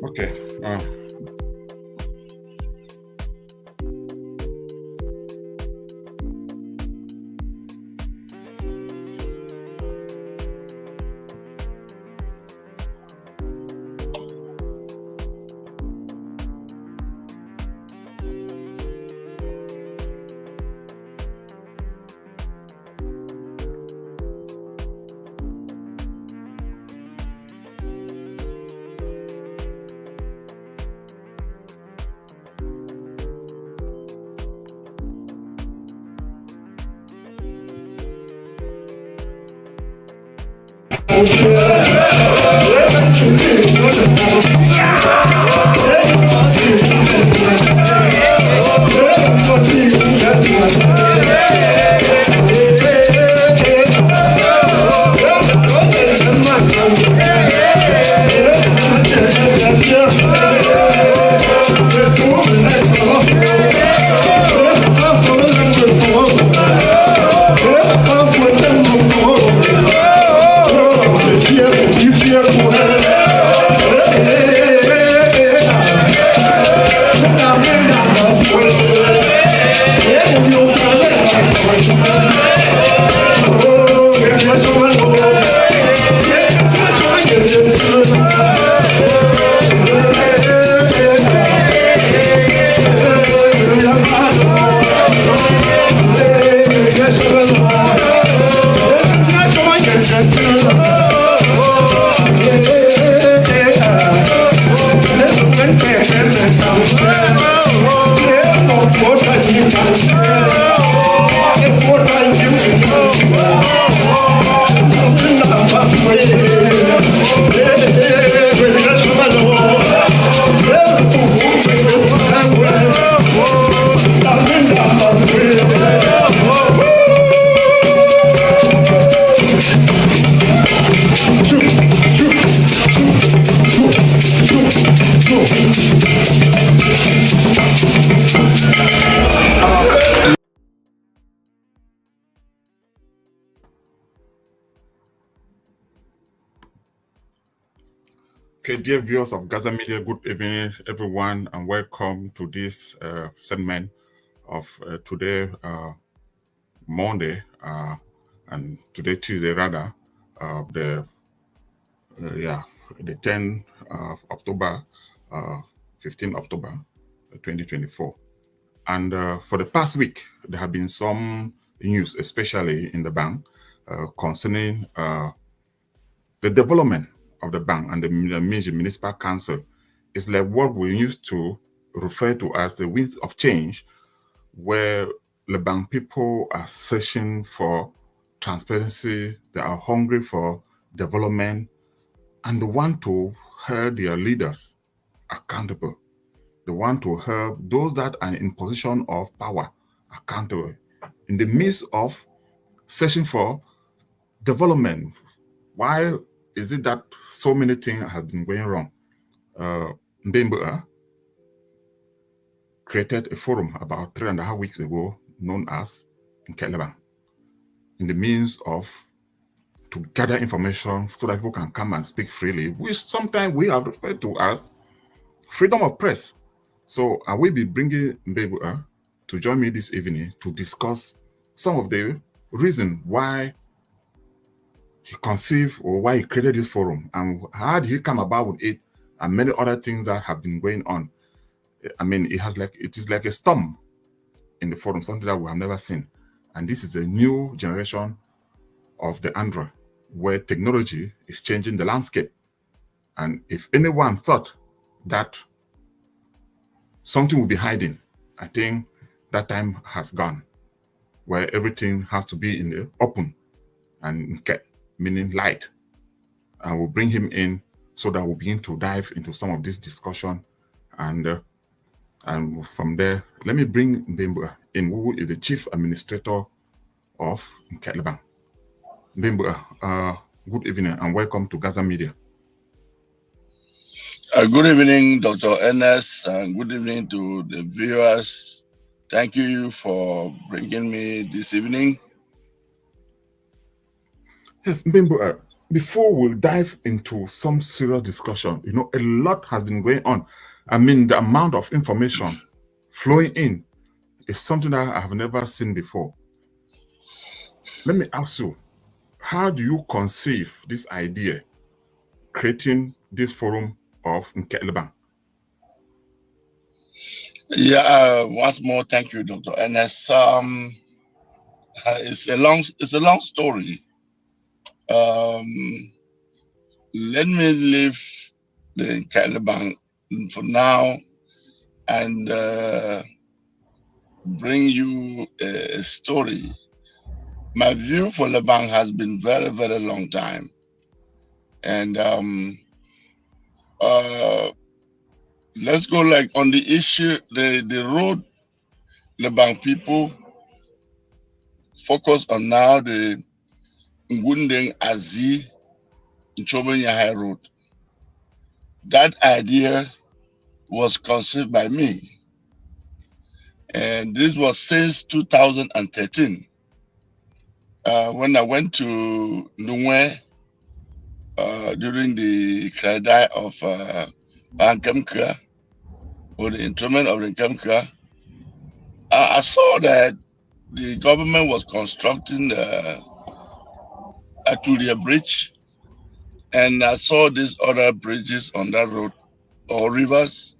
Okay. Okay, dear viewers of Gaza Media, good evening, everyone, and welcome to this segment of today, Monday, and today Tuesday rather, the 10th of October, 15th October, 2024. And for the past week, there have been some news, especially in the bank, concerning the development of the bank and the municipal council. Is like what we used to refer to as the winds of change, where Lebang people are searching for transparency, they are hungry for development, and they want to hold their leaders accountable. They want to hold those that are in position of power accountable. In the midst of searching for development, why is it that so many things have been going wrong? Mbemba created a forum about 3.5 weeks ago known as Nkeh Lebang, in the means of to gather information so that people can come and speak freely, which sometimes we have referred to as freedom of press. So I will be bringing Mbemba to join me this evening to discuss some of the reason why he conceived or why he created this forum and how did he come about with it and many other things that have been going on. I mean, it is like a storm in the forum, something that we have never seen. And this is a new generation of the Android, where technology is changing the landscape. And if anyone thought that something will be hiding, I think that time has gone, where everything has to be in the open and Nkeh, meaning light. And we'll bring him in so that we'll begin to dive into some of this discussion. And from there, let me bring Mbemba in, who is the chief administrator of Nkeh Lebang. Mbemba, good evening and welcome to Gaza Media. Good evening, Dr. Ernest, and good evening to the viewers. Thank you for bringing me this evening. Yes, Mbemba, before we dive into some serious discussion, a lot has been going on. I mean, the amount of information flowing in is something that I have never seen before. Let me ask you, how do you conceive this idea, creating this forum of Nkeh Lebang? Yeah, once more, thank you, Dr. Ernest. It's a long story. Um, Let me leave the Caliban for now and bring you a story. My view for Lebang has been very, very long time. And uh, let's go like on the issue, the road Lebang people focus on now, the Ngundeng Azi Nchobenya Road. That idea was conceived by me. And this was since 2013. When I went to Nungwe during the Kradai of Nkeh, or the interment of the Nkeh, I saw that the government was constructing Atulia Bridge, and I saw these other bridges on that road, or rivers,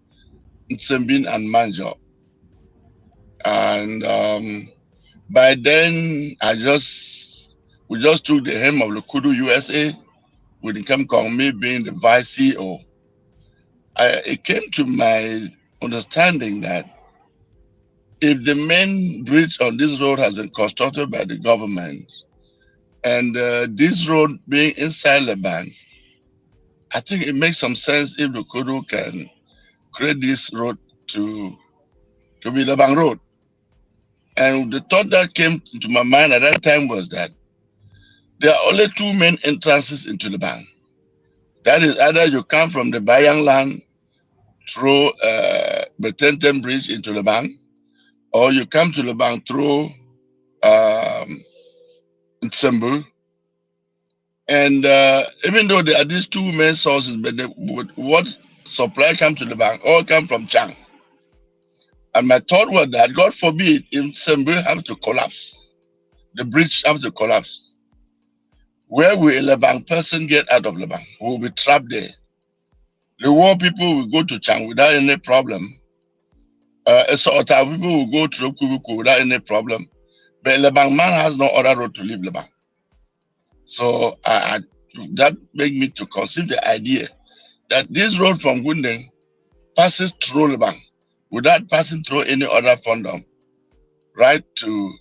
Nsembin and Manjo. And by then, we just took the helm of the Kudu USA with Nkeh Kongmi being the vice CEO. It came to my understanding that if the main bridge on this road has been constructed by the government, and this road being inside Lebang, I think it makes some sense if the Kudu can create this road to be Lebang Road. And the thought that came into my mind at that time was that there are only two main entrances into Lebang. That is either you come from the Bayang land through the Tentem Bridge into Lebang, or you come to Lebang through Nsembu. And even though there are these two main sources, but what supply come to Lebang all come from Chang. And my thought was that, God forbid, if Nsembu have to collapse, the bridge have to collapse, where will a Lebang person get out of Lebang? Who will be trapped there? The war people will go to Chang without any problem. A sort of people will go through Kubuku without any problem. But Lebang man has no other road to leave Lebang. So that made me to conceive the idea that this road from Gundeng passes through Lebang without passing through any other fundum, right to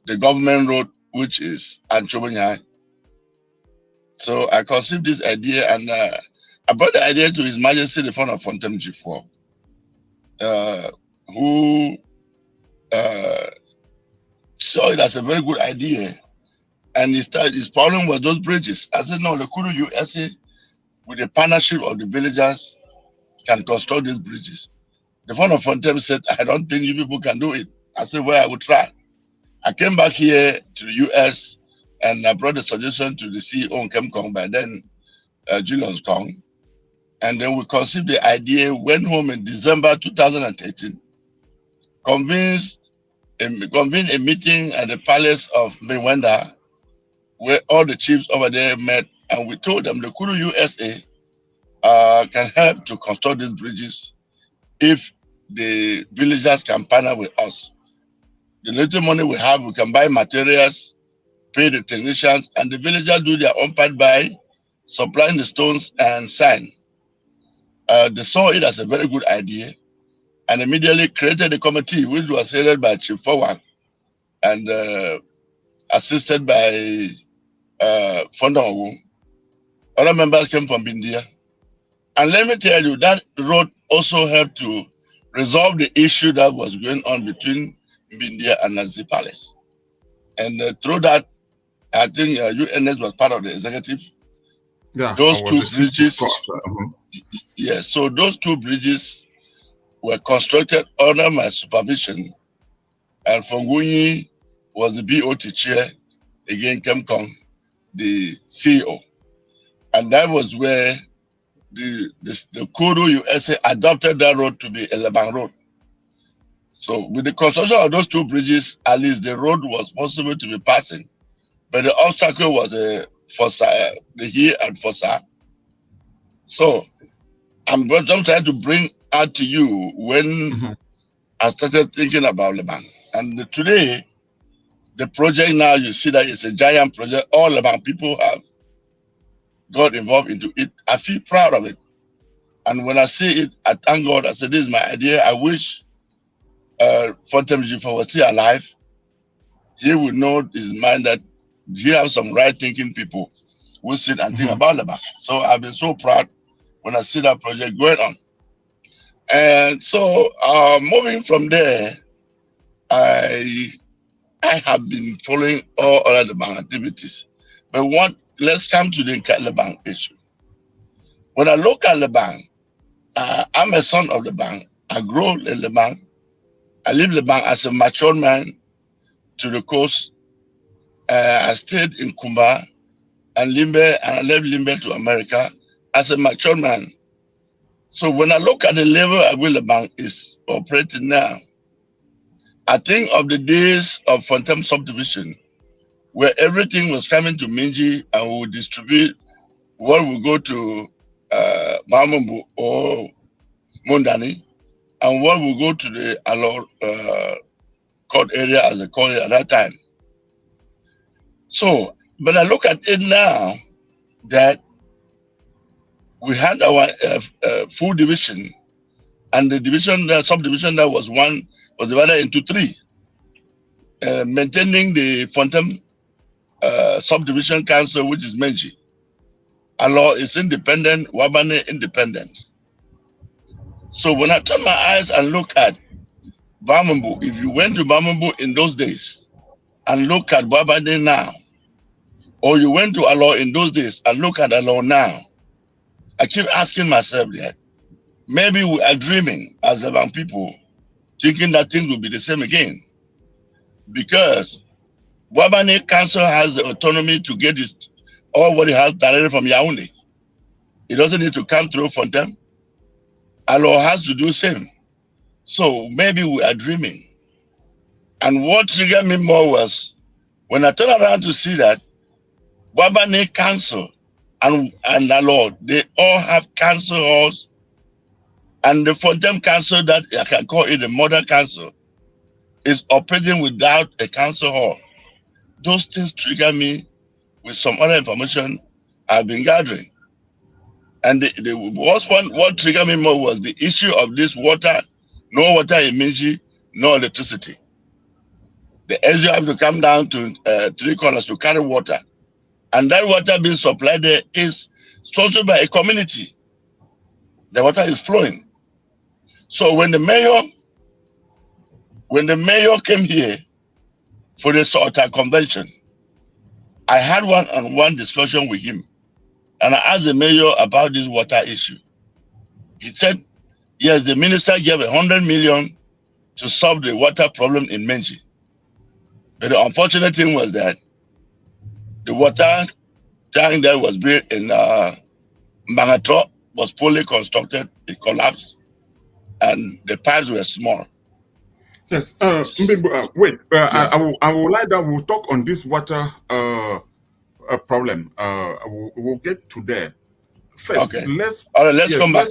the government road, which is Anchobanyai. So I conceived this idea, and I brought the idea to His Majesty the founder of Fontem G4, who saw it as a very good idea. And his problem was those bridges. I said, no, the Kudu USA, with the partnership of the villagers, can construct these bridges. The founder of Fontem said, I don't think you people can do it. I said, well, I will try. I came back here to the US, and I brought the suggestion to the CEO of Nkeh Kong, by then, Julius Kong. And then we conceived the idea, went home in December 2013, convened a meeting at the palace of Mwenda, where all the chiefs over there met, and we told them the Kudu USA can help to construct these bridges if the villagers can partner with us. The little money we have, we can buy materials, pay the technicians, and the villagers do their own part by supplying the stones and sand. They saw it as a very good idea and immediately created a committee, which was headed by Chief Fawang and assisted by Fondong. Other members came from India. And let me tell you, that road also helped to resolve the issue that was going on between India and Nazi Palace. And through that, I think UNS was part of the executive. Yeah, those I was two a chief bridges. Yes, so those two bridges were constructed under my supervision. And Fongunyi was the BOT chair, again, Nkeh Kong, the CEO. And that was where the Kuru USA adopted that road to be a Lebang road. So with the construction of those two bridges, at least the road was possible to be passing. But the obstacle was the hill at Fossa. So I'm trying to bring out to you when I started thinking about Lebang. And today, the project now, you see that it's a giant project. All Lebang people have got involved into it. I feel proud of it. And when I see it, I thank God. I said, this is my idea. I wish Fontem Jifa was still alive. He would know his mind that he has some right thinking people who sit and think about Lebang. So I've been so proud when I see that project going on. And so moving from there, I have been following all other Lebang activities. But let's come to the Lebang issue. When I look at Lebang, I'm a son of Lebang. I grew in Lebang. I live Lebang as a mature man to the coast. I stayed in Kumba and Limbe, and I left Limbe to America as a mature man. So when I look at the level at which Lebang is operating now, I think of the days of Fontem subdivision, where everything was coming to Minji and we would distribute what would go to Mamambu or Mondani, and what will go to the Alor court area as they call it at that time. So, but I look at it now that we had our full division, and the subdivision that was divided into three. Maintaining the Fontem subdivision council, which is Menji. Alor is independent, Wabane independent. So when I turn my eyes and look at Bamambu, if you went to Bamambu in those days and look at Wabane now, or you went to Alor in those days and look at Alor now, I keep asking myself that maybe we are dreaming as Lebang people, thinking that things will be the same again. Because Wabane Council has the autonomy to get all what it has directly from Yaoundé. It doesn't need to come through Fontem. Alor has to do the same. So maybe we are dreaming. And what triggered me more was when I turned around to see that Wabane Council and Alor, they all have council halls, and the Fontem Council, that I can call it the mother council, is operating without a council hall. Those things trigger me with some other information I've been gathering. And the worst one, what triggered me more was the issue of this water, no water in Minji, no electricity. The SU have to come down to 3 corners to carry water. And that water being supplied there is sponsored by a community. The water is flowing. So when the mayor came here for the Salta convention, I had one-on-one discussion with him. And I asked the mayor about this water issue. He said, yes, the minister gave 100 million to solve the water problem in Menji. But the unfortunate thing was that the water tank that was built in Mangatro was poorly constructed. It collapsed, and the pipes were small. Yes. Wait. Yeah. I will lie down. We'll talk on this water problem. We'll get to there. First, Okay. let's. All right. Let's come back.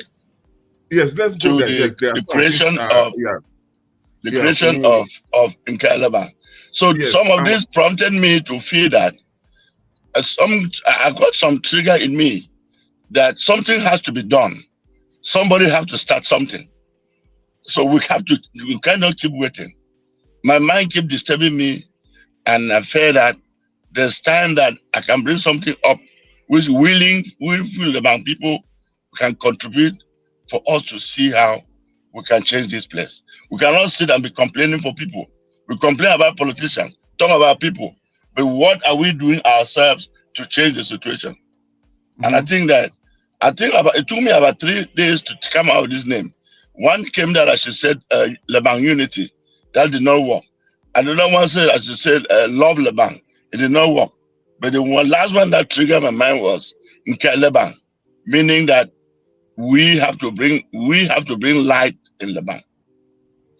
Let's go there. The creation of the creation of Nkeh Lebang. So some of this prompted me to feel that I got some trigger in me that something has to be done. Somebody have to start something. So we cannot keep waiting. My mind keep disturbing me, and I feel that there's time that I can bring something up which willful Lebang people can contribute for us to see how we can change this place. We cannot sit and be complaining for people. We complain about politicians, talk about people, but what are we doing ourselves to change the situation? And I think it took me about 3 days to come out with this name. One came that I should say Lebang Unity. That did not work. Another one said I should say Love Lebang. It did not work. But the last one that triggered my mind was Nkeh Lebang, meaning that we have to bring light in Lebang.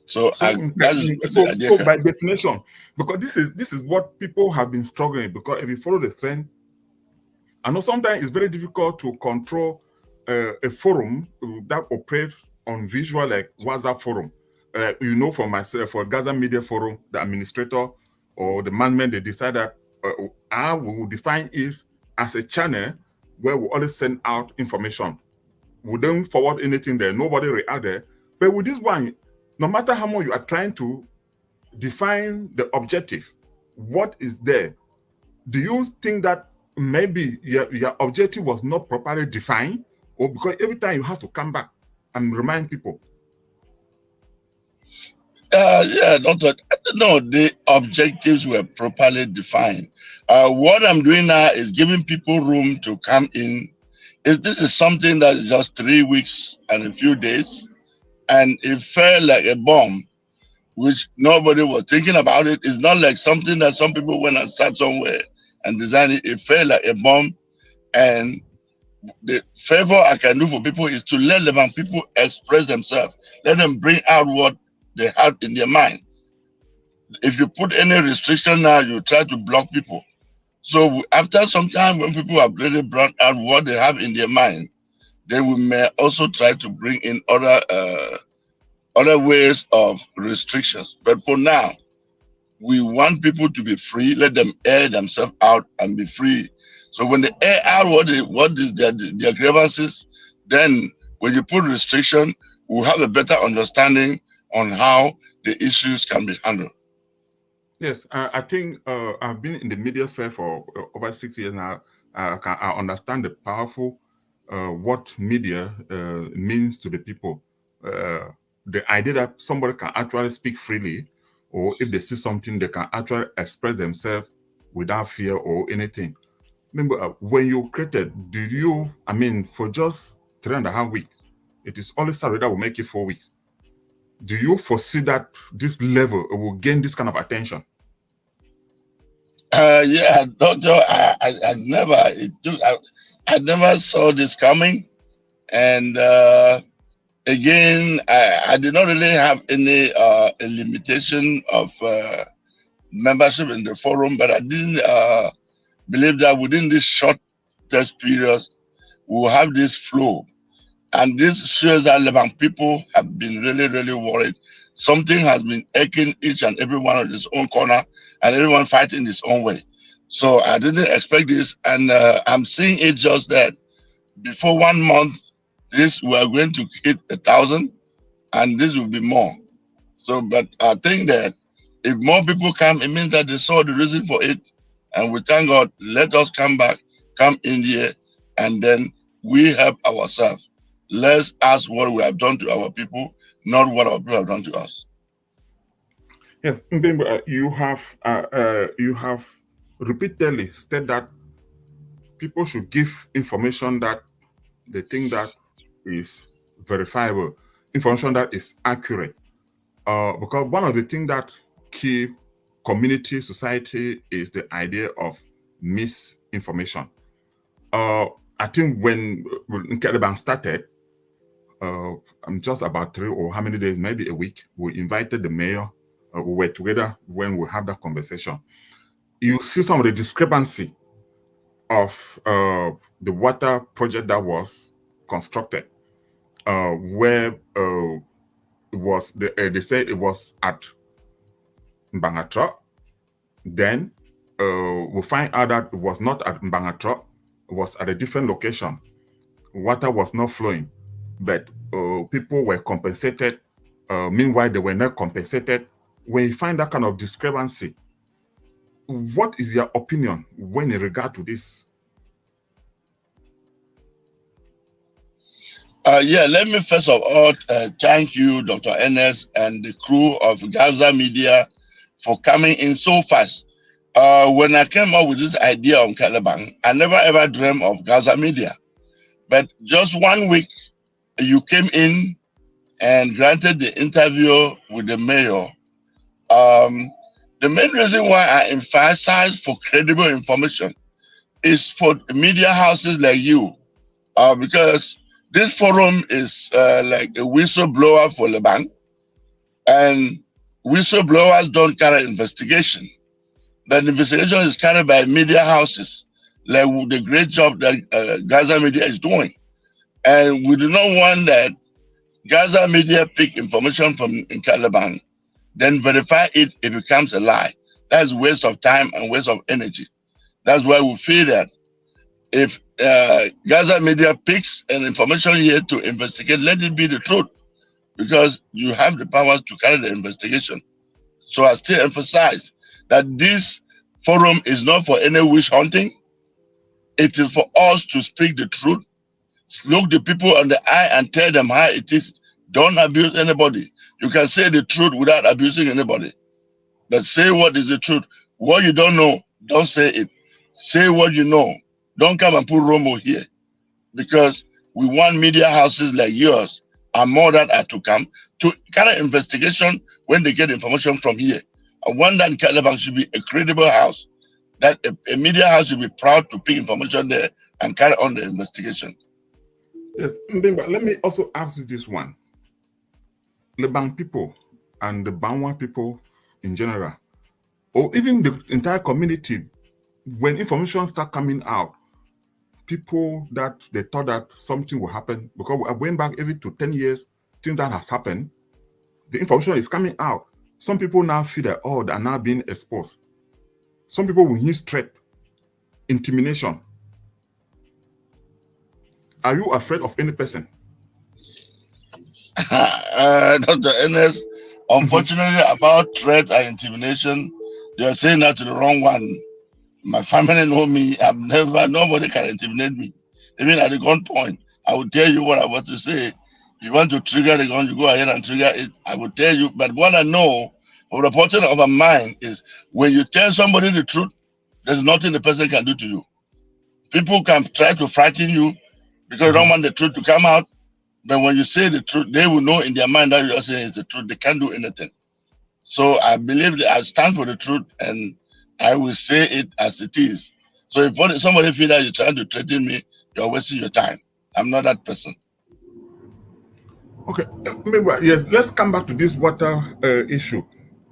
So So, that is where the idea came by from. definition, because this is what people have been struggling, because if you follow the trend, I know sometimes it's very difficult to control a forum that operates on visual like WhatsApp forum. For myself, for Gaza Media Forum, the administrator or the management, they decide that I will define it as a channel where we always send out information. We don't forward anything there, nobody react there. But with this one, no matter how much you are trying to define the objective, what is there? Do you think that maybe your objective was not properly defined, or because every time you have to come back and remind people? Yeah, Doctor. No, the objectives were properly defined. What I'm doing now is giving people room to come in. This is something that is just 3 weeks and a few days, and it felt like a bomb, which nobody was thinking about it. It's not like something that some people went and sat somewhere and designed it. It felt like a bomb, and the favor I can do for people is to let them and people express themselves. Let them bring out what they have in their mind. If you put any restriction now, you try to block people. So after some time, when people have really brought out what they have in their mind, then we may also try to bring in other ways of restrictions. But for now, we want people to be free. Let them air themselves out and be free. So when they air out what is their grievances, then when you put restriction, we'll have a better understanding on how the issues can be handled. Yes, I think I've been in the media sphere for over 6 years now. I understand the powerful what media means to the people. The idea that somebody can actually speak freely, or if they see something, they can actually express themselves without fear or anything. Remember, when you created, for just 3.5 weeks, it is only salary that will make you 4 weeks. Do you foresee that this level will gain this kind of attention? Yeah, Doctor, I never, I never saw this coming, and again, I did not really have any a limitation of membership in the forum, but I didn't believe that within this short test period, we will have this flow. And this shows that Lebang people have been really, really worried. Something has been aching each and every one of his own corner, and everyone fighting his own way. So I didn't expect this, and I'm seeing it just that before 1 month, we are going to hit 1,000, and this will be more. So, but I think that if more people come, it means that they saw the reason for it, and we thank God. Let us come back, come in here, and then we help ourselves. Let's ask what we have done to our people, not what our people have done to us. Yes, you have repeatedly said that people should give information that they think that is verifiable, information that is accurate. Because one of the things that keep community, society is the idea of misinformation. I think when Lebang started, I'm just about 3 or how many days, maybe a week, we invited the mayor. We were together when we had that conversation. You see some of the discrepancy of the water project that was constructed, where it was they said it was at Mbangatra. Then we find out that it was not at Mbangatra, it was at a different location. Water was not flowing, but people were compensated. Meanwhile, they were not compensated. When you find that kind of discrepancy, what is your opinion when in regard to this? Yeah, let me first of all thank you, Dr. Enes, and the crew of Gaza Media for coming in so fast. When I came up with this idea on Lebang, I never ever dreamed of Gaza Media. But just 1 week, you came in and granted the interview with the mayor. The main reason why I emphasize for credible information is for media houses like you, because this forum is like a whistleblower for Lebang, and whistleblowers don't carry investigation. But investigation is carried by media houses, like the great job that Gaza Media is doing. And we do not want that Gaza Media pick information from Nkeh Lebang, then verify it, it becomes a lie. That's waste of time and waste of energy. That's why we feel that if Gaza Media picks an information here to investigate, let it be the truth, because you have the powers to carry the investigation. So I still emphasize that this forum is not for any wish hunting. It is for us to speak the truth, look the people in the eye and tell them how it is. Don't abuse anybody. You can say the truth without abusing anybody. But say what is the truth. What you don't know, don't say it. Say what you know. Don't come and put Romo here, because we want media houses like yours and more that are to come to carry investigation when they get information from here. I want that Nkeh Lebang should be a credible house, that a media house should be proud to pick information there and carry on the investigation. Yes, but let me also ask you this one. Lebang people and the Bangwa people in general, or even the entire community, when information start coming out, people that they thought that something will happen, because I went back even to 10 years, things that has happened, the information is coming out. Some people now feel that, oh, they are now being exposed. Some people will use threat, intimidation. Are you afraid of any person? Dr. Enes, unfortunately, about threat and intimidation, you are saying that to the wrong one. My family know me. Nobody can intimidate me. Even at the gunpoint, I will tell you what I want to say. If you want to trigger the gun, you go ahead and trigger it. I will tell you. But what I know from the bottom of my mind is, when you tell somebody the truth, there's nothing the person can do to you. People can try to frighten you because they don't want the truth to come out. But when you say the truth, they will know in their mind that you are saying is the truth. They can't do anything. So I believe that I stand for the truth, and I will say it as it is. So if somebody feel that you're trying to threaten me, you're wasting your time. I'm not that person. Okay, yes, let's come back to this water issue.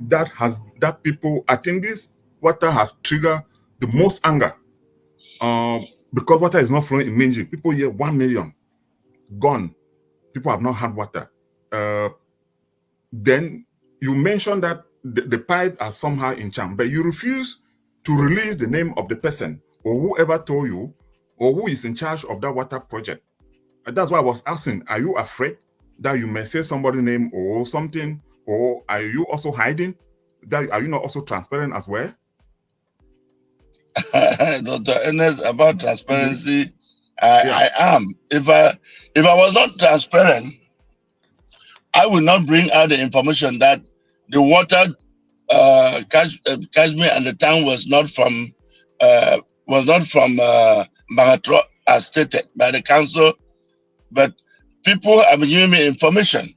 That people, I think this water has triggered the most anger. Because water is not flowing in Minji. People here, 1 million gone. People have not had water. Then you mentioned that the pipe are somehow in Cham, but you refuse to release the name of the person or whoever told you or who is in charge of that water project. And that's why I was asking, are you afraid that you may say somebody's name or something, or are you also hiding? Are you not also transparent as well? Dr. Ernest, about transparency, I am. If I was not transparent, I will not bring out the information that the water Kashmir and the town was not from Magatro as stated by the council, but people have been giving me information.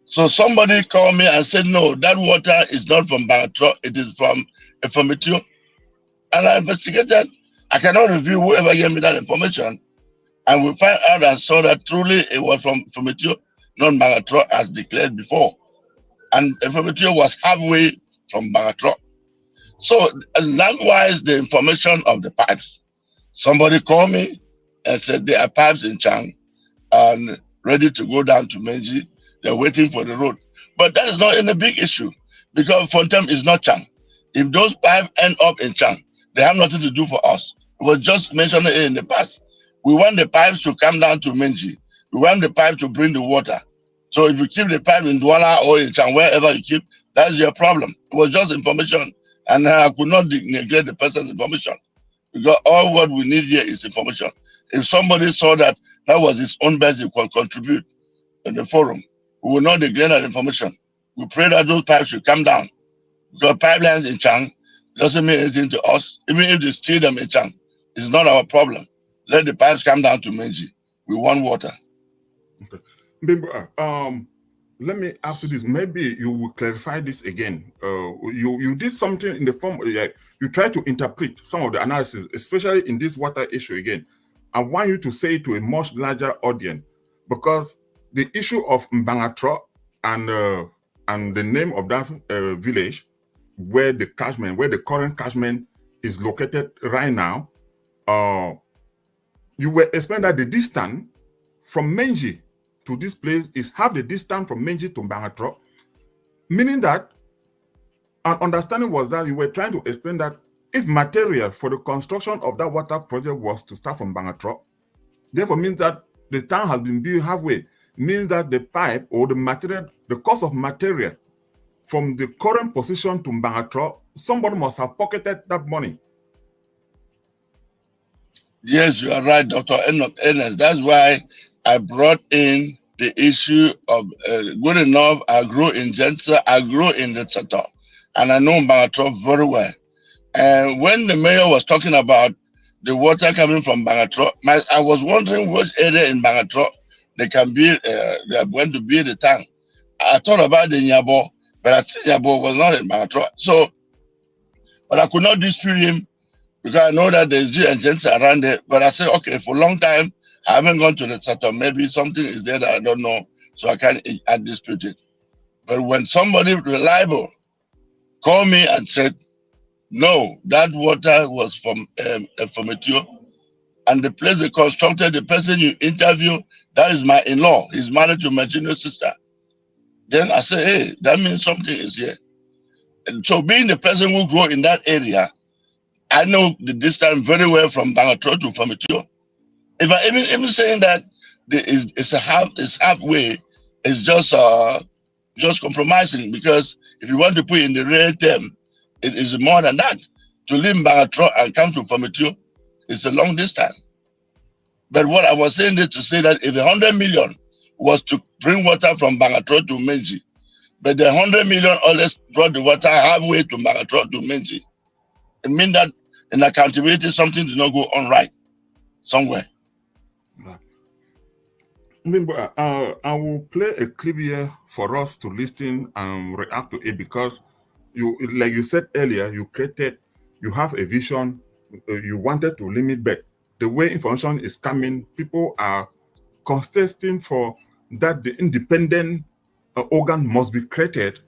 So somebody called me and said, no, that water is not from Magatro, it is from Efomitio. And I investigated. I cannot review whoever gave me that information. And we found out and saw that truly it was from Efomitio, not Magatro as declared before. And Efomitio was halfway from Magatro. So likewise, the information of the pipes. Somebody called me and said there are pipes in Chang and ready to go down to Menji. They're waiting for the road. But that is not any big issue, because Fontem is not Chang. If those pipes end up in Chang, they have nothing to do for us. It was just mentioned in the past. We want the pipes to come down to Menji. We want the pipe to bring the water. So if you keep the pipe in Douala or in Chang, wherever you keep, that's your problem. It was just information, and I could not neglect the person's information, because all what we need here is information. If somebody saw that that was his own best, he could contribute in the forum. We will not neglect that information. We pray that those pipes should come down, because pipelines in Chang doesn't mean anything to us. Even if they steal them in Chang, it's not our problem. Let the pipes come down to Menji. We want water. Okay. let me ask you this. Maybe you will clarify this again. You did something in the form, like you try to interpret some of the analysis, especially in this water issue again. I want you to say it to a much larger audience, because the issue of Mbangatro and the name of that village where the catchment, where the current catchment is located right now, you were explaining that the distance from Menji to this place is half the distance from Menji to Mbangatro, meaning that our understanding was that you were trying to explain that if material for the construction of that water project was to start from Mbangatro, therefore means that the town has been built halfway, means that the pipe or the material, the cost of material from the current position to Mbangatro, somebody must have pocketed that money. Yes, you are right, Dr. Ernest. That's why I brought in the issue of good enough. I grew in Jensen, I grew in the Tsato, and I know Bangatro very well. And when the mayor was talking about the water coming from Bangatro, I was wondering which area in Bangatro they can build, they are going to build the tank. I thought about the Nyabo, but I said Nyabo was not in Bangatro. So, but I could not dispute him because I know that there's G and gents around there. But I said, okay, for a long time, I haven't gone to the Saturn. Maybe something is there that I don't know, so I can't dispute it. But when somebody reliable called me and said, no, that water was from Etio, and the place they constructed, the person you interview, that is my in-law. He's married to my junior sister. Then I said, hey, that means something is here. And so being the person who grew in that area, I know the distance very well from Bangatro to Famitio. If I even saying that it's halfway, it's just compromising, because if you want to put in the real term, it is more than that. To leave Bangatro and come to Famitio, it's a long distance. But what I was saying is to say that if the 100 million was to bring water from Bangatro to Menji, but the 100 million always brought the water halfway to Bangatro to Menji, it means that in accountability, something did not go on right somewhere. I will play a clip here for us to listen and react to it, because you, like you said earlier, you have a vision, you wanted to limit, but the way information is coming, people are contesting for that the independent organ must be created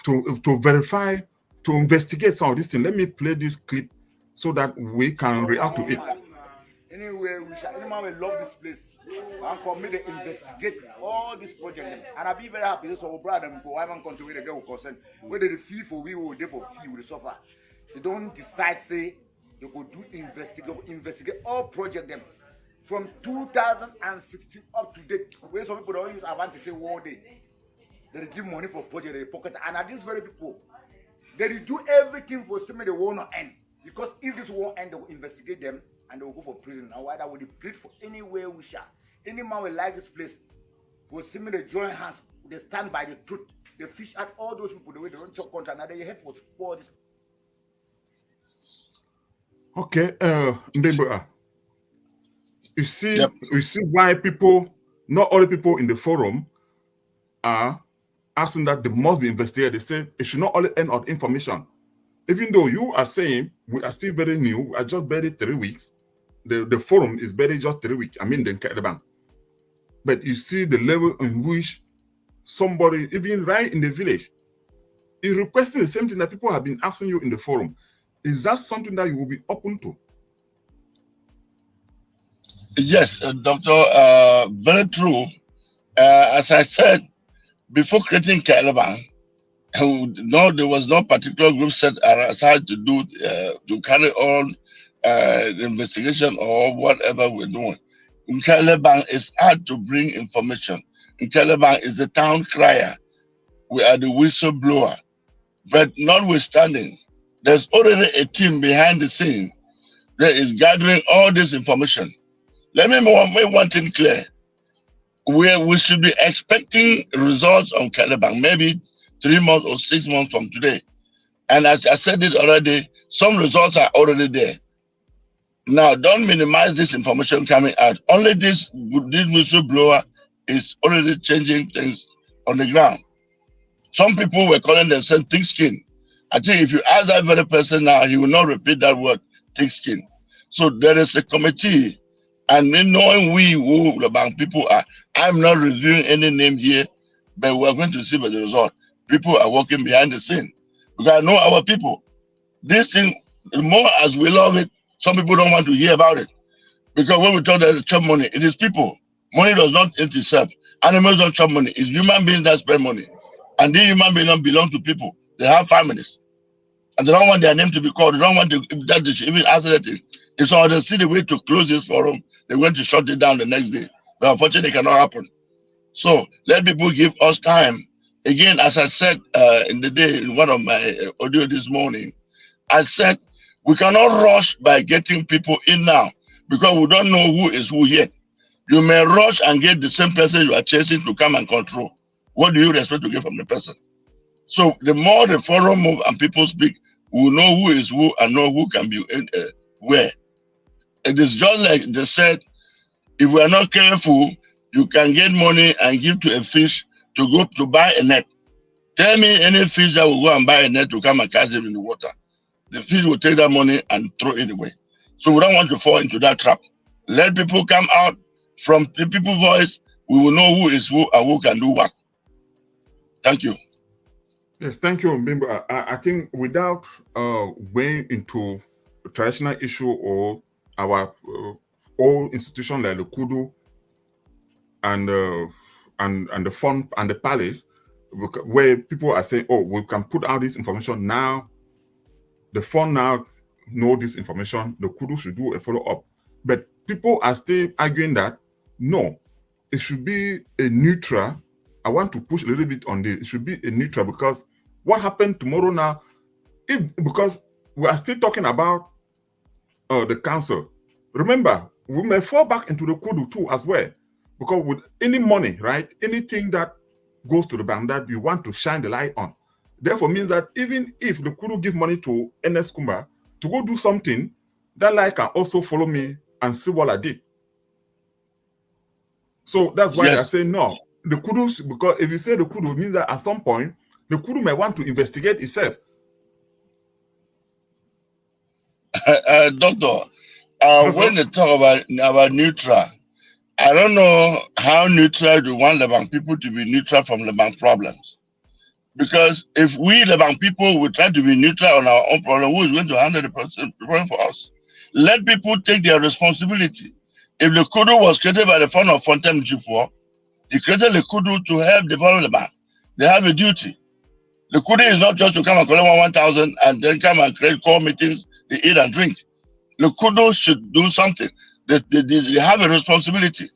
to verify, to investigate some of these things. Let me play this clip so that we can react to it. Anyway, anyone will love this place. I'm coming to investigate all this project. And I'll be very happy. So, brother, for why I'm going to wait a girl concern. Whether the fee for we will there for fee will suffer. They don't decide, say, they could do investigate all project them from 2016 up to date. Where some people don't use avant to say one day. They give money for project, they pocket. And at these very people, they do everything for something they will not end. Because if this won't end, they will investigate them and they will go for prison. Now, why that would they plead for anywhere we shall? Any man will like this place. For seeing they join hands, they stand by the truth. They fish out all those people the way they don't chop contract. Now they help us for this. Okay, Mbemba, you see, Yep. you see why people, not all the people in the forum, are asking that they must be investigated. They say it should not only end on information. Even though you are saying we are still very new, we are just barely 3 weeks. The forum is barely just 3 weeks. I mean, the Nkeh Lebang. But you see the level in which somebody, even right in the village, is requesting the same thing that people have been asking you in the forum. Is that something that you will be open to? Yes, Doctor, very true. As I said, before creating Nkeh Lebang, no, there was no particular group set aside to do to carry on the investigation or whatever we're doing. Nkeh Lebang is hard to bring information. Nkeh Lebang is the town crier. We are the whistleblower. But notwithstanding, there's already a team behind the scene that is gathering all this information. Let me make one thing clear. We should be expecting results on Nkeh Lebang maybe 3 months or 6 months from today. And as I said it already, some results are already there. Now, don't minimize this information coming out. Only this whistleblower is already changing things on the ground. Some people were calling themselves thick skin. I think if you ask that very person now, he will not repeat that word, thick skin. So there is a committee, and in knowing we who Lebang people are, I'm not reviewing any name here, but we're going to see by the result. People are working behind the scene because I know our people. This thing, the more as we love it, some people don't want to hear about it. Because when we talk about chop money, it is people. Money does not eat itself. Animals don't chop money. It's human beings that spend money. And these human beings don't belong to people. They have families. And they don't want their name to be called. They don't want to, if that they should even answer that thing. If someone see the way to close this forum, they're going to shut it down the next day. But unfortunately, it cannot happen. So let people give us time. Again, as I said in the day, in one of my audio this morning, I said we cannot rush by getting people in now because we don't know who is who yet. You may rush and get the same person you are chasing to come and control. What do you expect to get from the person? So the more the forum move and people speak, we will know who is who and know who can be where. It is just like they said, if we are not careful, you can get money and give to a fish to go to buy a net. Tell me any fish that will go and buy a net to come and catch it in the water. The fish will take that money and throw it away. So we don't want to fall into that trap. Let people come out from the people's voice. We will know who is who and who can do what. Thank you. Yes, thank you, Mbimbo. I think without going into a traditional issue or our old institution like the Kudu and the fund and the palace, where people are saying, "Oh, we can put out this information now." The fund now know this information. The Kudu should do a follow up, but people are still arguing that no, it should be a neutral. I want to push a little bit on this. It should be a neutral because what happened tomorrow now, because we are still talking about the council. Remember, we may fall back into the Kudu too as well. Because with any money, right, anything that goes to the bank that you want to shine the light on, therefore means that even if the Kudu give money to NS Kumba to go do something, that light can also follow me and see what I did. So that's why they're saying no. The Kudu, because if you say the Kudu, means that at some point, the Kudu may want to investigate itself. Doctor, when they talk about neutral, I don't know how neutral do want Lebang people to be neutral from Lebang problems. Because if we Lebang people will try to be neutral on our own problem, who is going to handle the problem for us? Let people take their responsibility. If the Kudu was created by the fund of Fontaine G4, they created the Kudu to help develop Lebang. They have a duty. The Kudu is not just to come and collect 1,000 and then come and create call meetings, they eat and drink. The Kudu should do something. They have a responsibility.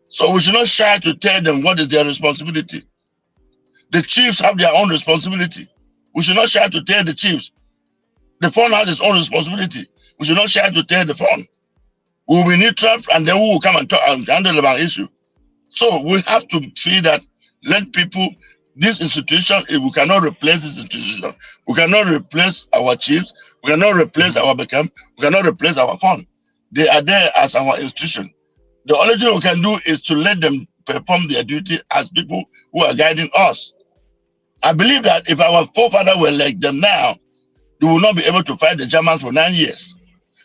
So we should not shy to tell them what is their responsibility. The chiefs have their own responsibility. We should not shy to tell the chiefs. The fund has its own responsibility. We should not shy to tell the fund. We will be neutral and then we will come and talk and handle about issue. So we have to feel that let people, this institution, we cannot replace this institution. We cannot replace our chiefs. We cannot replace our become. We cannot replace our fund. They are there as our institution. The only thing we can do is to let them perform their duty as people who are guiding us. I believe that if our forefathers were like them now, they will not be able to fight the Germans for 9 years.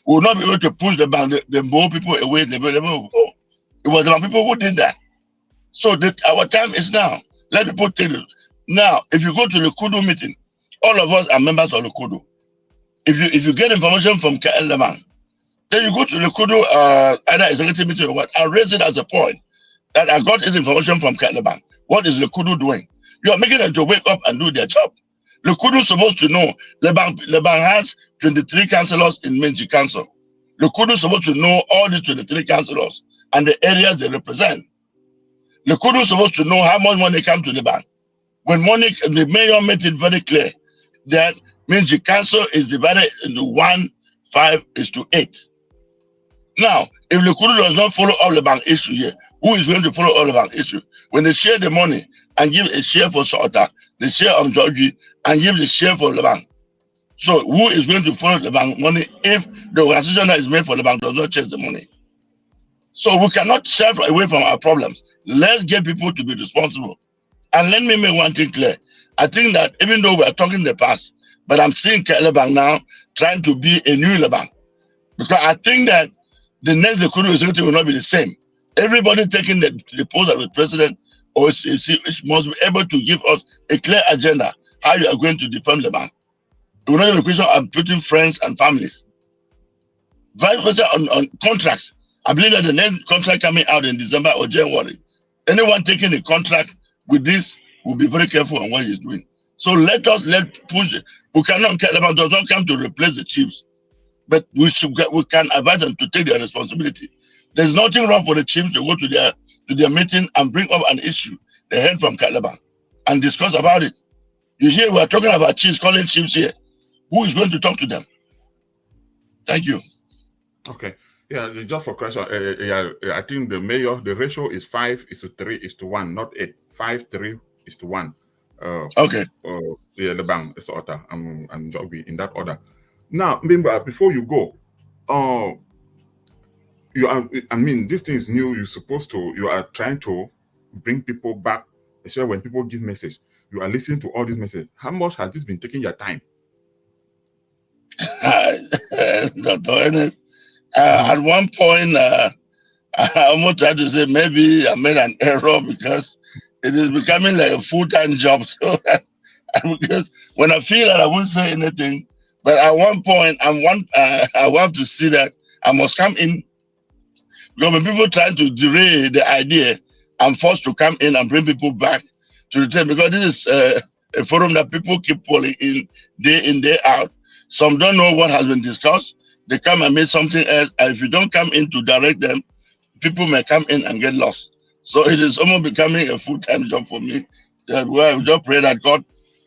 We will not be able to push the Mbo people away. It was the people who did that. So that our time is now. Let people take it. Now, if you go to the Kudu meeting, all of us are members of the Kudu. If you get information from Lebang, then you go to the Kudu either executive meeting or what, and raise it as a point that I got this information from Lebang. What is the Kudu doing? You are making them to wake up and do their job. The Kudu is supposed to know Lebang has 23 councillors in Menji Council. The Kudu is supposed to know all these 23 councillors and the areas they represent. The Kudu is supposed to know how much money comes to Lebang. When money, the mayor made it very clear that Menji Council is divided into 1:5:8. Now, if the Kudu does not follow all the bank issue here, who is going to follow all the bank issue? When they share the money and give a share for Sota, the share of Georgie, and give the share for the bank. So who is going to follow the bank money if the organization that is made for the bank does not change the money? So we cannot shelter away from our problems. Let's get people to be responsible. And let me make one thing clear. I think that even though we are talking in the past, but I'm seeing Lebang now trying to be a new Lebang. Because I think that the next Ekuru executive will not be the same. Everybody taking the post of the president or must be able to give us a clear agenda how you are going to defend Lebang. It will not be a question of putting friends and families. Vice versa on contracts. I believe that the next contract coming out in December or January, anyone taking a contract with this will be very careful on what he's doing. So let push it. We cannot care about does not come to replace the chiefs, but we can advise them to take their responsibility. There's nothing wrong for the chiefs to go to their meeting and bring up an issue they heard from Lebang and discuss about it. You hear we are talking about chiefs, calling chiefs here. Who is going to talk to them? Thank you. Okay. Yeah, just for question, I think the mayor, the ratio is 5:3:1, not 8. 5:3:1. Okay. Yeah, Lebang is order. I'm jogging in that order. Now, remember, before you go, you are. I mean, this thing is new. You are trying to bring people back, especially when people give message. You are listening to all these messages. How much has this been taking your time? Dr. Ernest, at one point, I almost tried to say maybe I made an error because it is becoming like a full-time job. So, because when I feel that I won't say anything, but at one point, I want to see that I must come in. Because when people try to derail the idea, I'm forced to come in and bring people back to the table because this is a forum that people keep pulling in, day out. Some don't know what has been discussed. They come and make something else. And if you don't come in to direct them, people may come in and get lost. So it is almost becoming a full-time job for me. Where I just pray that God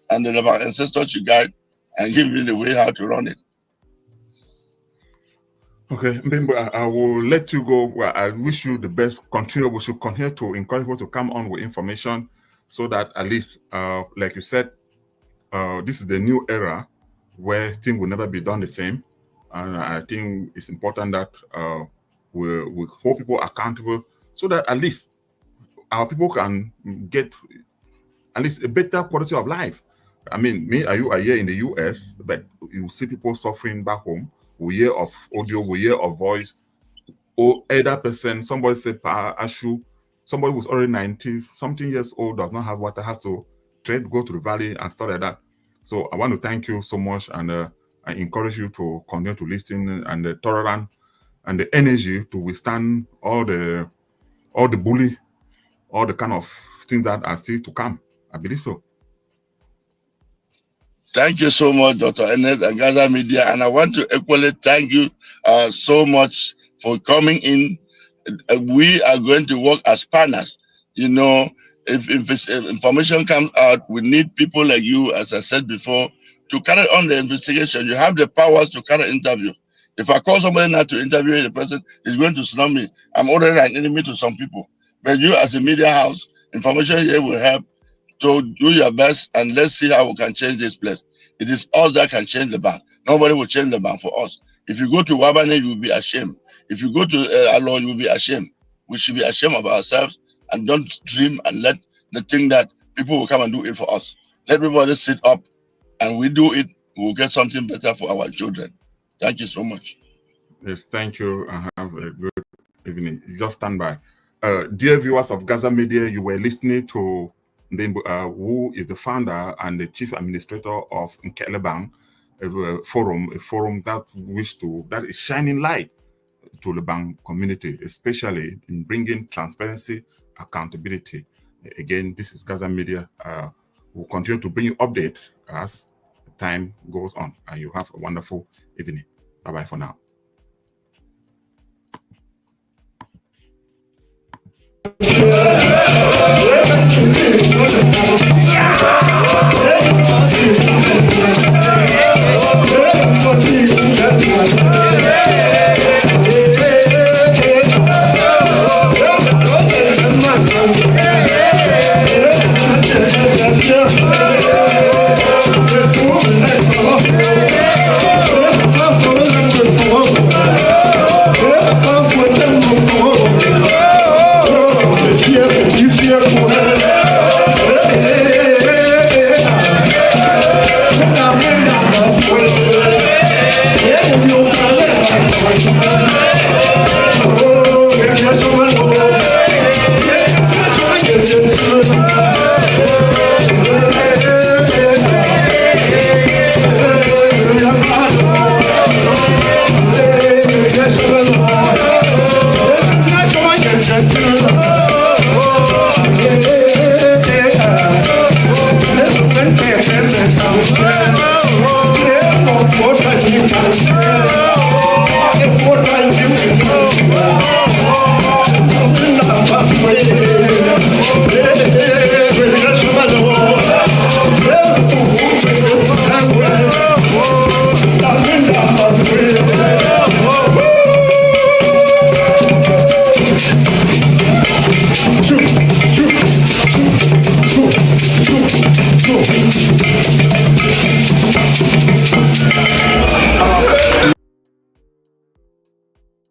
and the ancestors should guide and give me the way how to run it. Okay, Mbembo, I will let you go. Well, I wish you the best. We should continue to encourage people to come on with information so that at least, like you said, this is the new era where things will never be done the same. And I think it's important that we hold people accountable so that at least our people can get at least a better quality of life. I mean, me and you are here in the US, but you see people suffering back home. We hear of audio, we hear of voice, or either person, somebody say Ashu, somebody who's already 90-something years old, does not have water, has to go to the valley and stuff like that. So I want to thank you so much, and I encourage you to continue to listen and the tolerance and the energy to withstand all the bully, all the kind of things that are still to come. I believe so. Thank you so much, Dr. Ernest and Gaza Media. And I want to equally thank you so much for coming in. We are going to work as partners. You know, if information comes out, we need people like you, as I said before, to carry on the investigation. You have the powers to carry interview. If I call somebody now to interview the person, he's going to snub me. I'm already an enemy to some people. But you, as a media house, information here will help. So do your best and let's see how we can change this place. It is us that can change the bank. Nobody will change the bank for us. If you go to Wabane, you will be ashamed. If you go to Alo, you will be ashamed. We should be ashamed of ourselves and don't dream and let the thing that people will come and do it for us. Let everybody sit up and we do it. We will get something better for our children. Thank you so much. Yes, thank you and have a good evening. Just stand by. Dear viewers of Gaza Media, you were listening to who is the founder and the chief administrator of Nkeh Lebang, a forum that is shining light to the Lebang community, especially in bringing transparency, accountability. Again, this is Gaza Media. We'll continue to bring you update as time goes on, and you have a wonderful evening. Bye-bye for now. Oh, What